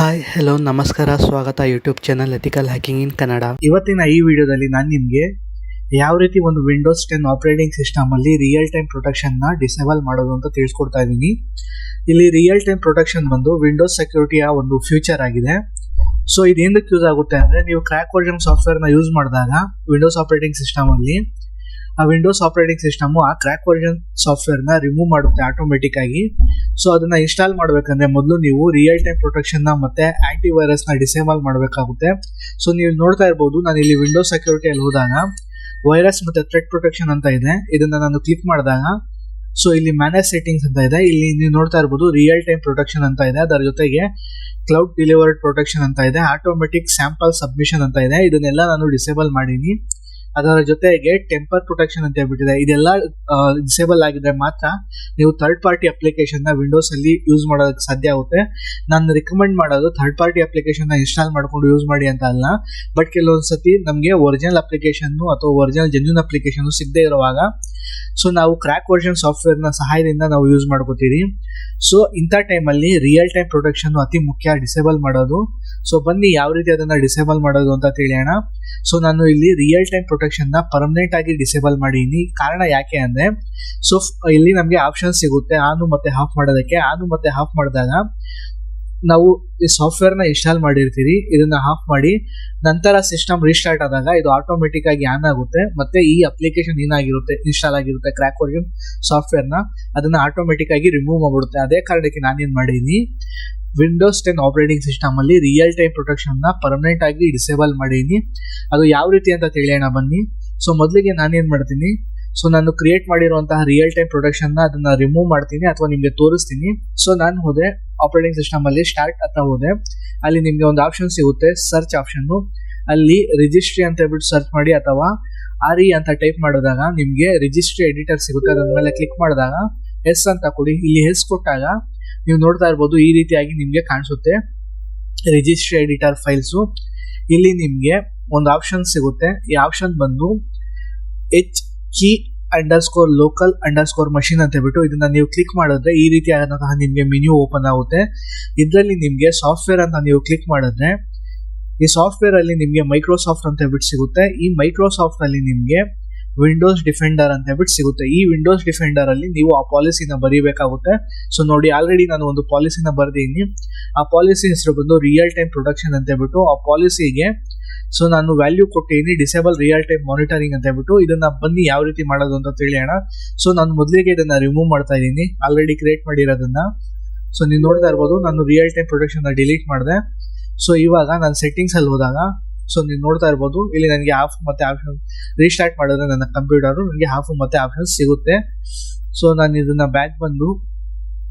Hi hello ನಮಸ್ಕಾರ ಸ್ವಾಗತ YouTube channel ethical hacking ಇನ್ ಕನ್ನಡ. ಇವತ್ತಿನ ಈ ವಿಡಿಯೋದಲ್ಲಿ ನಾನು ನಿಮಗೆ ಯಾವ ರೀತಿ ಒಂದು ವಿಂಡೋಸ್ 10 ಆಪರೇಟಿಂಗ್ ಸಿಸ್ಟಮ್ ಅಲ್ಲಿ ರಿಯಲ್ ಟೈಮ್ ಪ್ರೊಟೆಕ್ಷನ್ ನ ಡಿಸೇಬಲ್ ಮಾಡೋದು ಅಂತ ತಿಳಿಸ್ಕೊಡ್ತಾ ಇದ್ದೀನಿ. ಇಲ್ಲಿ ರಿಯಲ್ ಟೈಮ್ ಪ್ರೊಟೆಕ್ಷನ್ ಬಂದು ವಿಂಡೋಸ್ ಸೆಕ್ಯೂರಿಟಿಯ ಒಂದು ಫ್ಯೂಚರ್ ಆಗಿದೆ. ಸೊ ಇದೇನಕ್ಕೆ ಯೂಸ್ ಆಗುತ್ತೆ ಅಂದ್ರೆ, ನೀವು ಕ್ರ್ಯಾಕ್ ವರ್ಜನ್ ಸಾಫ್ಟ್ವೇರ್ ನ ಯೂಸ್ ಮಾಡಿದಾಗ ವಿಂಡೋಸ್ ಆಪರೇಟಿಂಗ್ ಸಿಸ್ಟಮ್ ಅಲ್ಲಿ ಆ ವಿಂಡೋಸ್ ಆಪರೇಟಿಂಗ್ ಸಿಸ್ಟಮ್ ಆ ಕ್ರ್ಯಾಕ್ ವರ್ಜನ್ ಸಾಫ್ಟ್ವೇರ್ ನ ರಿಮೂವ್ ಮಾಡುತ್ತೆ ಆಟೋಮೆಟಿಕ್ ಆಗಿ. ಸೊ ಅದನ್ನ ಇನ್ಸ್ಟಾಲ್ ಮಾಡ್ಬೇಕಂದ್ರೆ ಮೊದಲು ನೀವು ರಿಯಲ್ ಟೈಮ್ ಪ್ರೊಟೆಕ್ಷನ್ ನ ಮತ್ತೆ ಆಂಟಿ ವೈರಸ್ ನ ಡಿಸೇಬಲ್ ಮಾಡಬೇಕಾಗುತ್ತೆ. ಸೊ ನೀವು ನೋಡ್ತಾ ಇರಬಹುದು, ನಾನು ಇಲ್ಲಿ ವಿಂಡೋಸ್ ಸೆಕ್ಯೂರಿಟಿ ಅಲ್ಲಿ ಹೋದಾಗ ವೈರಸ್ ಮತ್ತೆ ಥ್ರೆಟ್ ಪ್ರೊಟೆಕ್ಷನ್ ಅಂತ ಇದೆ. ಇದನ್ನ ನಾನು ಕ್ಲಿಕ್ ಮಾಡಿದಾಗ ಸೊ ಇಲ್ಲಿ ಮ್ಯಾನೇಜ್ ಸೆಟ್ಟಿಂಗ್ಸ್ ಅಂತ ಇದೆ. ಇಲ್ಲಿ ನೀವು ನೋಡ್ತಾ ಇರಬಹುದು ರಿಯಲ್ ಟೈಮ್ ಪ್ರೊಟೆಕ್ಷನ್ ಅಂತ ಇದೆ. ಅದರ ಜೊತೆಗೆ ಕ್ಲೌಡ್ ಡೆಲಿವರ್ಡ್ ಪ್ರೊಟೆಕ್ಷನ್ ಅಂತ ಇದೆ, ಆಟೋಮೆಟಿಕ್ ಸ್ಯಾಂಪಲ್ ಸಬ್ಮಿಷನ್ ಅಂತ ಇದೆ. ಇದನ್ನೆಲ್ಲ ನಾನು ಡಿಸೇಬಲ್ ಮಾಡೀನಿ. ಅದರ ಜೊತೆಗೆ ಟೆಂಪರ್ ಪ್ರೊಟೆಕ್ಷನ್ ಅಂತ ಹೇಳ್ಬಿಟ್ಟಿದೆ. ಇದೆಲ್ಲ ಡಿಸೇಬಲ್ ಆಗಿದ್ರೆ ಮಾತ್ರ ನೀವು ಥರ್ಡ್ ಪಾರ್ಟಿ ಅಪ್ಲಿಕೇಶನ್ ನ ವಿಂಡೋಸ್ ಅಲ್ಲಿ ಯೂಸ್ ಮಾಡೋದಕ್ಕೆ ಸಾಧ್ಯ ಆಗುತ್ತೆ. ನಾನು ರಿಕಮೆಂಡ್ ಮಾಡೋದು ಥರ್ಡ್ ಪಾರ್ಟಿ ಅಪ್ಲಿಕೇಶನ್ ನ ಇನ್ಸ್ಟಾಲ್ ಮಾಡ್ಕೊಂಡು ಯೂಸ್ ಮಾಡಿ ಅಂತ ಅಲ್ಲ, ಬಟ್ ಕೆಲವೊಂದ್ಸತಿ ನಮಗೆ ಒರಿಜಿನಲ್ ಅಪ್ಲಿಕೇಶನ್ ಅಥವಾ ಒರಿಜಿನಲ್ ಜೆನ್ಯೂನ್ ಅಪ್ಲಿಕೇಶನ್ ಸಿಗದೆ ಇರುವಾಗ ಸೊ ನಾವು ಕ್ರ್ಯಾಕ್ ವರ್ಷನ್ ಸಾಫ್ಟ್ವೇರ್ ನ ಸಹಾಯದಿಂದ ನಾವು ಯೂಸ್ ಮಾಡ್ಕೋತೀವಿ. ಸೊ ಇಂಥ ಟೈಮಲ್ಲಿ ರಿಯಲ್ ಟೈಮ್ ಪ್ರೊಟೆಕ್ಷನ್ ಅತಿ ಮುಖ್ಯ, ಡಿಸೇಬಲ್ ಮಾಡೋದು. ಸೊ ಬನ್ನಿ ಯಾವ ರೀತಿ ಅದನ್ನ ಡಿಸೇಬಲ್ ಮಾಡೋದು ಅಂತ ತಿಳಿಯೋಣ. ಸೊ ನಾನು ಇಲ್ಲಿ ರಿಯಲ್ ಟೈಮ್ ಪ್ರೊಟೆಕ್ಷನ್ ನ ಪರ್ಮನೆಂಟ್ ಆಗಿ ಡಿಸೇಬಲ್ ಮಾಡೀನಿ. ಕಾರಣ ಯಾಕೆ ಅಂದ್ರೆ, ಸೊ ಇಲ್ಲಿ ನಮಗೆ ಆಪ್ಷನ್ ಸಿಗುತ್ತೆ ಆನ್ ಮತ್ತೆ ಆಫ್ ಮಾಡೋದಕ್ಕೆ. ಆನ್ ಮತ್ತೆ ಆಫ್ ಮಾಡಿದಾಗ ನಾವು ಈ ಸಾಫ್ಟ್ವೇರ್ ನ ಇನ್ಸ್ಟಾಲ್ ಮಾಡಿರ್ತೀರಿ, ಇದನ್ನ ಆಫ್ ಮಾಡಿ ನಂತರ ಸಿಸ್ಟಮ್ ರೀಸ್ಟಾರ್ಟ್ ಆದಾಗ ಇದು ಆಟೋಮೆಟಿಕ್ ಆಗಿ ಆನ್ ಆಗುತ್ತೆ. ಮತ್ತೆ ಈ ಅಪ್ಲಿಕೇಶನ್ ಏನಾಗಿರುತ್ತೆ ಇನ್ಸ್ಟಾಲ್ ಆಗಿರುತ್ತೆ ಕ್ರ್ಯಾಕ್ ವರ್ಜನ್ ಸಾಫ್ಟ್ವೇರ್ ನ, ಅದನ್ನ ಆಟೋಮೆಟಿಕ್ ಆಗಿ ರಿಮೂವ್ ಮಾಡ್ಬಿಡುತ್ತೆ. ಅದೇ ಕಾರಣಕ್ಕೆ ನಾನೇನ್ ಮಾಡೀನಿ, ವಿಂಡೋಸ್ 10 ಆಪರೇಟಿಂಗ್ ಸಿಸ್ಟಮ್ ಅಲ್ಲಿ ರಿಯಲ್ ಟೈಮ್ ಪ್ರೊಟೆಕ್ಷನ್ ನ ಪರ್ಮನೆಂಟ್ ಆಗಿ ಡಿಸೇಬಲ್ ಮಾಡೀನಿ. ಅದು ಯಾವ ರೀತಿ ಅಂತ ತಿಳಿಯೋಣ ಬನ್ನಿ. ಸೊ ಮೊದಲಿಗೆ ನಾನೇನ್ ಮಾಡ್ತೀನಿ, ಸೊ ನಾನು ಕ್ರಿಯೇಟ್ ಮಾಡಿರುವಂತಹ ರಿಯಲ್ ಟೈಮ್ ಪ್ರೊಟೆಕ್ಷನ್ ನ ಅದನ್ನ ರಿಮೂವ್ ಮಾಡ್ತೀನಿ ಅಥವಾ ನಿಮ್ಗೆ ತೋರಿಸ್ತೀನಿ. ಸೊ ನಾನು ಹೋದೆ ಆಪರೇಟಿಂಗ್ ಸಿಸ್ಟಮ್ ಅಲ್ಲಿ ಸ್ಟಾರ್ಟ್ ಹತ್ರ ಹೋದೆ. ಅಲ್ಲಿ ನಿಮ್ಗೆ ಒಂದು ಆಪ್ಷನ್ ಸಿಗುತ್ತೆ ಸರ್ಚ್ ಆಪ್ಷನ್. ಅಲ್ಲಿ ರಿಜಿಸ್ಟ್ರಿ ಅಂತ ಹೇಳ್ಬಿಟ್ಟು ಸರ್ಚ್ ಮಾಡಿ ಅಥವಾ RE ಅಂತ ಟೈಪ್ ಮಾಡಿದಾಗ ನಿಮ್ಗೆ ರಿಜಿಸ್ಟ್ರಿ ಎಡಿಟರ್ ಸಿಗುತ್ತೆ. ಅದ್ರ ಮೇಲೆ ಕ್ಲಿಕ್ ಮಾಡಿದಾಗ ಎಸ್ ಅಂತ ಕೊಡಿ. ಇಲ್ಲಿ ಎಸ್ ಕೊಟ್ಟಾಗ ನೀವು ನೋಡ್ತಾ ಇರ್ಬೋದು ಈ ರೀತಿಯಾಗಿ ನಿಮ್ಗೆ ಕಾಣಿಸುತ್ತೆ ರಿಜಿಸ್ಟ್ರಿ ಎಡಿಟರ್ ಫೈಲ್ಸ್. ಇಲ್ಲಿ ನಿಮ್ಗೆ ಒಂದು ಆಪ್ಷನ್ ಸಿಗುತ್ತೆ. ಈ ಆಪ್ಷನ್ ಬಂದು HKey_local_ machine ಅಂತ ಹೇಳ್ಬಿಟ್ಟು ಇದನ್ನ ನೀವು ಕ್ಲಿಕ್ ಮಾಡಿದ್ರೆ ಈ ರೀತಿಯಾದಂತಹ ನಿಮ್ಗೆ ಮೆನ್ಯೂ ಓಪನ್ ಆಗುತ್ತೆ. ಇದರಲ್ಲಿ ನಿಮ್ಗೆ ಸಾಫ್ಟ್ವೇರ್ ಅಂತ ನೀವು ಕ್ಲಿಕ್ ಮಾಡಿದ್ರೆ ಈ ಸಾಫ್ಟ್ವೇರ್ ಅಲ್ಲಿ ನಿಮ್ಗೆ ಮೈಕ್ರೋಸಾಫ್ಟ್ ಅಂತ ಹೇಳ್ಬಿಟ್ಟು ಸಿಗುತ್ತೆ. ಈ ಮೈಕ್ರೋಸಾಫ್ಟ್ ಅಲ್ಲಿ ನಿಮ್ಗೆ ವಿಂಡೋಸ್ ಡಿಫೆಂಡರ್ ಅಂತ ಹೇಳ್ಬಿಟ್ಟು ಸಿಗುತ್ತೆ. ಈ ವಿಂಡೋಸ್ ಡಿಫೆಂಡರ್ ಅಲ್ಲಿ ನೀವು ಆ ಪಾಲಿಸಿನ ಬರೀಬೇಕಾಗುತ್ತೆ. ಸೊ ನೋಡಿ, ಆಲ್ರೆಡಿ ನಾನು ಒಂದು ಪಾಲಿಸಿನ ಬರ್ದಿದ್ದೀನಿ. ಆ ಪಾಲಿಸಿ ಹೆಸರು ಬಂದು ರಿಯಲ್ ಟೈಮ್ ಪ್ರೊಟೆಕ್ಷನ್ ಅಂತ ಹೇಳ್ಬಿಟ್ಟು ಆ ಪಾಲಿಸಿಗೆ ಸೊ ನಾನು ವ್ಯಾಲ್ಯೂ ಕೊಟ್ಟಿದ್ದೀನಿ ಡಿಸೇಬಲ್ ರಿಯಲ್ ಟೈಮ್ ಮಾನಿಟರಿಂಗ್ ಅಂತ ಹೇಳ್ಬಿಟ್ಟು. ಇದನ್ನ ಬನ್ನಿ ಯಾವ ರೀತಿ ಮಾಡೋದು ಅಂತ ತಿಳಿಯೋಣ. ಸೊ ನಾನು ಮೊದಲಿಗೆ ಇದನ್ನ ರಿಮೂವ್ ಮಾಡ್ತಾ ಇದ್ದೀನಿ, ಆಲ್ರೆಡಿ ಕ್ರಿಯೇಟ್ ಮಾಡಿರೋದನ್ನ. ಸೊ ನೀವು ನೋಡ್ತಾ ಇರ್ಬೋದು ನಾನು ರಿಯಲ್ ಟೈಮ್ ಪ್ರೊಟೆಕ್ಷನ್ ನ ಡಿಲೀಟ್ ಮಾಡಿದೆ. ಸೊ ಇವಾಗ ನಾನು ಸೆಟ್ಟಿಂಗ್ಸ್ ಅಲ್ಲಿ ಹೋದಾಗ ಸೊ ನೀವು ನೋಡ್ತಾ ಇರ್ಬೋದು ಇಲ್ಲಿ ನನಗೆ ಆಫ್ ಮತ್ತೆ ಆಪ್ಷನ್ ರೀಸ್ಟಾರ್ಟ್ ಮಾಡಿದ್ರೆ ನನ್ನ ಕಂಪ್ಯೂಟರ್ ನನಗೆ ಆಫ್ ಮತ್ತೆ ಆಪ್ಷನ್ ಸಿಗುತ್ತೆ. ಸೊ ನಾನು ಇದನ್ನ ಬ್ಯಾಕ್ ಬಂದು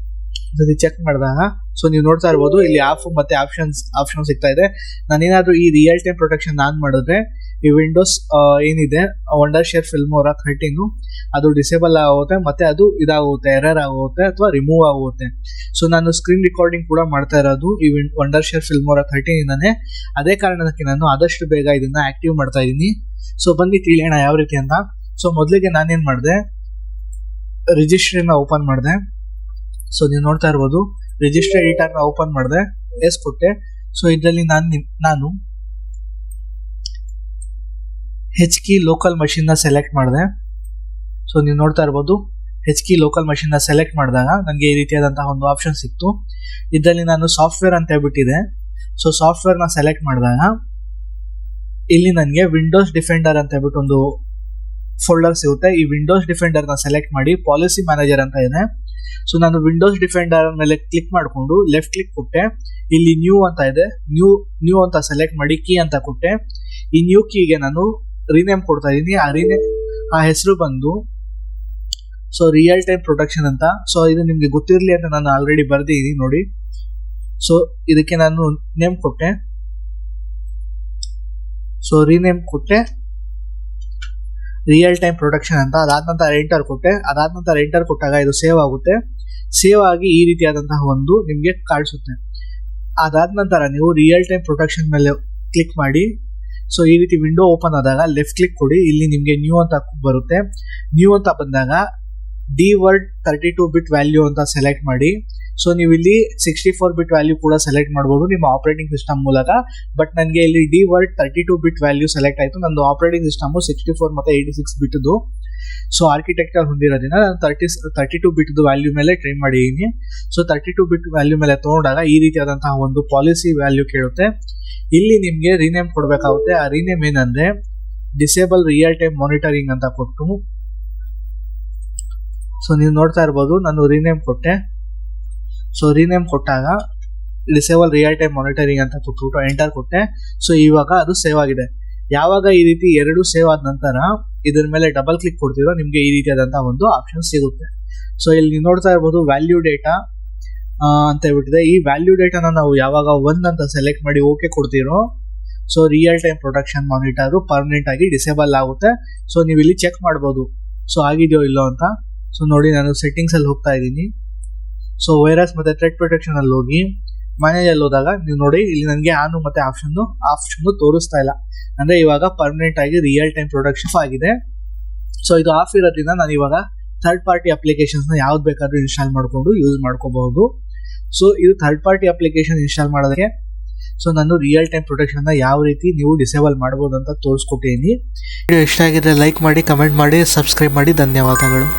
ಚೆಕ್ ಮಾಡಿದಾಗ ಸೊ ನೀವು ನೋಡ್ತಾ ಇರ್ಬೋದು ಇಲ್ಲಿ ಆಫ್ ಮತ್ತೆ ಆಪ್ಷನ್ ಸಿಗ್ತಾ ಇದೆ. ನಾನೇನಾದ್ರೂ ಈ ರಿಯಲ್ ಟೈಮ್ ಪ್ರೊಟೆಕ್ಷನ್ ಆನ್ ಮಾಡಿದ್ರೆ ಈ ವಿಂಡೋಸ್ ಏನಿದೆ ವಂಡರ್ಶೇರ್ ಫಿಲ್ಮೋರಾ 13 ಅದು ಡಿಸೇಬಲ್ ಆಗುತ್ತೆ, ಮತ್ತೆ ಅದು ಇದಾಗುತ್ತೆ, ಎರರ್ ಆಗುತ್ತೆ ಅಥವಾ ರಿಮೂವ್ ಆಗುತ್ತೆ. ಸೊ ನಾನು ಸ್ಕ್ರೀನ್ ರೆಕಾರ್ಡಿಂಗ್ ಕೂಡ ಮಾಡ್ತಾ ಇರೋದು ಈ ವಂಡರ್ಶೇರ್ ಫಿಲ್ಮೋರಾ 13 ಇಂದಾನೆ. ಅದೇ ಕಾರಣಕ್ಕೆ ನಾನು ಆದಷ್ಟು ಬೇಗ ಇದನ್ನ ಆಕ್ಟಿವ್ ಮಾಡ್ತಾ ಇದ್ದೀನಿ. ಸೊ ಬನ್ನಿ ತಿಳಿಯೋಣ ಯಾವ ರೀತಿ ಅಂತ. ಸೊ ಮೊದಲಿಗೆ ನಾನೇನ್ ಮಾಡಿದೆ, ರಿಜಿಸ್ಟ್ರಿನ ಓಪನ್ ಮಾಡಿದೆ. ಸೊ ನೀವು ನೋಡ್ತಾ ಇರ್ಬೋದು ರಿಜಿಸ್ಟರ್ ಎಡಿಟರ್ ನ ಓಪನ್ ಮಾಡಿದೆ, ಎಸ್ ಕೊಟ್ಟೆ. ಸೊ ಇದರಲ್ಲಿ ನಾನು HKey_local_ ನ ಸೆಲೆಕ್ಟ್ ಮಾಡಿದೆ. ಸೊ ನೀವು ನೋಡ್ತಾ ಇರ್ಬೋದು HKey_local_ ನ ಸೆಲೆಕ್ಟ್ ಮಾಡಿದಾಗ ನನಗೆ ಈ ರೀತಿಯಾದಂತಹ ಒಂದು ಆಪ್ಷನ್ ಸಿಕ್ತು. ಇದರಲ್ಲಿ ನಾನು ಸಾಫ್ಟ್ವೇರ್ ಅಂತ ಹೇಳ್ಬಿಟ್ಟಿದೆ. ಸೊ ಸಾಫ್ಟ್ವೇರ್ ನ ಸೆಲೆಕ್ಟ್ ಮಾಡಿದಾಗ ಇಲ್ಲಿ ನನಗೆ ವಿಂಡೋಸ್ ಡಿಫೆಂಡರ್ ಅಂತ ಹೇಳ್ಬಿಟ್ಟು ಒಂದು ಫೋಲ್ಡರ್ ಸಿಗುತ್ತೆ. ಈ ವಿಂಡೋಸ್ ಡಿಫೆಂಡರ್ ನ ಸೆಲೆಕ್ಟ್ ಮಾಡಿ ಪಾಲಿಸಿ ಮ್ಯಾನೇಜರ್ ಅಂತ ಇದೆ. ಸೊ ನಾನು ವಿಂಡೋಸ್ ಡಿಫೆಂಡರ್ ಮೇಲೆ ಕ್ಲಿಕ್ ಮಾಡಿಕೊಂಡು ಲೆಫ್ಟ್ ಕ್ಲಿಕ್ ಕೊಟ್ಟೆ. ಇಲ್ಲಿ ನ್ಯೂ ಅಂತ ಇದೆ, ನ್ಯೂ ಅಂತ ಸೆಲೆಕ್ಟ್ ಮಾಡಿ ಕೀ ಅಂತ ಕೊಟ್ಟೆ. ಈ ನ್ಯೂ ಕೀಗೆ ನಾನು ರೀನೇಮ್ ಕೊಡ್ತಾ ಇದ್ದೀನಿ. ಆ ಹೆಸರು ಬಂದು ಸೊ ರಿಯಲ್ ಟೈಮ್ ಪ್ರೊಟೆಕ್ಷನ್ ಅಂತ. ಸೊ ಇದು ನಿಮ್ಗೆ ಗೊತ್ತಿರಲಿ ಅಂತ ನಾನು ಆಲ್ರೆಡಿ ಬರ್ದಿದ್ದೀನಿ ನೋಡಿ. ಸೊ ಇದಕ್ಕೆ ನಾನು ನೇಮ್ ಕೊಟ್ಟೆ. ಸೊ ರೀನೇಮ್ ಕೊಟ್ಟೆ ರಿಯಲ್ ಟೈಮ್ ಪ್ರೊಟೆಕ್ಷನ್ ಅಂತ. ಅದಾದ ನಂತರ ಎಂಟರ್ ಕೊಟ್ಟೆ. ಅದಾದ ನಂತರ ಎಂಟರ್ ಕೊಟ್ಟಾಗ ಇದು ಸೇವ್ ಆಗುತ್ತೆ. ಸೇವ್ ಆಗಿ ಈ ರೀತಿಯಾದಂತಹ ಒಂದು ನಿಮ್ಗೆ ಕಾಣಿಸುತ್ತೆ. ಅದಾದ ನಂತರ ನೀವು ರಿಯಲ್ ಟೈಮ್ ಪ್ರೊಟೆಕ್ಷನ್ ಮೇಲೆ ಕ್ಲಿಕ್ ಮಾಡಿ. ಸೊ ಈ ರೀತಿ ವಿಂಡೋ ಓಪನ್ ಆದಾಗ ಲೆಫ್ಟ್ ಕ್ಲಿಕ್ ಕೊಡಿ. ಇಲ್ಲಿ ನಿಮ್ಗೆ ನ್ಯೂ ಅಂತ ಬರುತ್ತೆ. ನ್ಯೂ ಅಂತ ಬಂದಾಗ DWORD 32 ಬಿಟ್ ವ್ಯಾಲ್ಯೂ ಅಂತ ಸೆಲೆಕ್ಟ್ ಮಾಡಿ. ಸೊ ನೀವು ಇಲ್ಲಿ 64 ಬಿಟ್ ವ್ಯಾಲ್ಯೂ ಕೂಡ ಸೆಲೆಕ್ಟ್ ಮಾಡಬಹುದು ನಿಮ್ಮ ಆಪರೇಟಿಂಗ್ ಸಿಸ್ಟಮ್ ಮೂಲಕ. ಬಟ್ ನನಗೆ ಇಲ್ಲಿ DWORD 32 ಬಿಟ್ ವ್ಯಾಲ್ಯೂ ಸೆಲೆಕ್ಟ್ ಆಯಿತು. ನಂದು ಆಪರೇಟಿಂಗ್ ಸಿಸ್ಟಮ್ 64 ಮತ್ತು 86 ಬಿಟ್ದು. ಸೊ ಆರ್ಕಿಟೆಕ್ಚರ್ ಹೊಂದಿರೋದ್ರಿಂದ ನಾನು 32 ಬಿಟ್ ವ್ಯಾಲ್ಯೂ ಮೇಲೆ ಟ್ರೈ ಮಾಡಿದ್ದೀನಿ. ಸೊ 32 ಬಿಟ್ ವ್ಯಾಲ್ಯೂ ಮೇಲೆ ತಗೊಂಡಾಗ ಈ ರೀತಿಯಾದಂತಹ ಒಂದು ಪಾಲಿಸಿ ವ್ಯಾಲ್ಯೂ ಕೇಳುತ್ತೆ. ಇಲ್ಲಿ ನಿಮಗೆ ರೀನೇಮ್ ಕೊಡಬೇಕಾಗುತ್ತೆ. ಆ ರೀನೇಮ್ ಏನಂದ್ರೆ ಡಿಸೇಬಲ್ ರಿಯಲ್ ಟೈಮ್ ಮಾನಿಟರಿಂಗ್ ಅಂತ ಕೊಟ್ಟು, ಸೊ ನೀವು ನೋಡ್ತಾ ಇರ್ಬೋದು ನಾನು ರೀನೇಮ್ ಕೊಟ್ಟೆ. ಸೊ ರೀನೇಮ್ ಕೊಟ್ಟಾಗ ಡಿಸೇಬಲ್ ರಿಯಲ್ ಟೈಮ್ ಮಾನಿಟರಿಂಗ್ ಅಂತ ಕೊಟ್ಬಿಟ್ಟು ಎಂಟರ್ ಕೊಟ್ಟೆ. ಸೊ ಇವಾಗ ಅದು ಸೇವ್ ಆಗಿದೆ. ಯಾವಾಗ ಈ ರೀತಿ ಎರಡು ಸೇವ್ ಆದ ನಂತರ ಇದ್ರ ಮೇಲೆ ಡಬಲ್ ಕ್ಲಿಕ್ ಕೊಡ್ತೀರೋ ನಿಮಗೆ ಈ ರೀತಿಯಾದಂತಹ ಒಂದು ಆಪ್ಷನ್ ಸಿಗುತ್ತೆ. ಸೊ ಇಲ್ಲಿ ನೀವು ನೋಡ್ತಾ ಇರ್ಬೋದು ವ್ಯಾಲ್ಯೂ ಡೇಟಾ ಅಂತ ಹೇಳ್ಬಿಟ್ಟಿದೆ. ಈ ವ್ಯಾಲ್ಯೂ ಡೇಟಾನ ನಾವು ಯಾವಾಗ 1 ಅಂತ ಸೆಲೆಕ್ಟ್ ಮಾಡಿ ಓಕೆ ಕೊಡ್ತೀರೋ so real time production monitor permanent ಆಗಿ ಡಿಸೇಬಲ್ ಆಗುತ್ತೆ. ಸೊ ನೀವು ಇಲ್ಲಿ ಚೆಕ್ ಮಾಡ್ಬೋದು ಸೊ ಆಗಿದೆಯೋ ಇಲ್ಲೋ ಅಂತ. ಸೊ ನೋಡಿ ನಾನು ಸೆಟ್ಟಿಂಗ್ಸ್ ಅಲ್ಲಿ ಹೋಗ್ತಾ ಇದ್ದೀನಿ. ಸೊ ವೈರಸ್ ಮತ್ತೆ ಥ್ರೆಟ್ ಪ್ರೊಟೆಕ್ಷನ್ ಅಲ್ಲಿ ಹೋಗಿ ಮನೆಯಲ್ಲಿ ಹೋದಾಗ ನೀವು ನೋಡಿ ಇಲ್ಲಿ ನನಗೆ ಆನ್ ಮತ್ತೆ ಆಪ್ಷನ್ ತೋರಿಸ್ತಾ ಇಲ್ಲ. ಅಂದ್ರೆ ಇವಾಗ ಪರ್ಮನೆಂಟ್ ಆಗಿ ರಿಯಲ್ ಟೈಮ್ ಪ್ರೊಡಕ್ಷನ್ ಆಗಿದೆ. ಸೊ ಇದು ಆಫ್ ಇರೋದ್ರಿಂದ ನಾನು ಇವಾಗ ಥರ್ಡ್ ಪಾರ್ಟಿ ಅಪ್ಲಿಕೇಶನ್ಸ್ ನ ಯಾವ್ದು ಬೇಕಾದ್ರೂ ಇನ್ಸ್ಟಾಲ್ ಮಾಡ್ಕೊಂಡು ಯೂಸ್ ಮಾಡ್ಕೋಬಹುದು. ಸೊ ಇದು ಥರ್ಡ್ ಪಾರ್ಟಿ ಅಪ್ಲಿಕೇಶನ್ ಇನ್ಸ್ಟಾಲ್ ಮಾಡೋದಕ್ಕೆ ಸೊ ನಾನು ರಿಯಲ್ ಟೈಮ್ ಪ್ರೊಟೆಕ್ಷನ್ ನ ಯಾವ ರೀತಿ ನೀವು ಡಿಸೇಬಲ್ ಮಾಡಬಹುದು ಅಂತ ತೋರಿಸ್ಕೊಟ್ಟಿದ್ದೀನಿ. ವಿಡಿಯೋ ಇಷ್ಟ ಆಗಿದ್ರೆ ಲೈಕ್ ಮಾಡಿ, ಕಮೆಂಟ್ ಮಾಡಿ, ಸಬ್ಸ್ಕ್ರೈಬ್ ಮಾಡಿ. ಧನ್ಯವಾದಗಳು.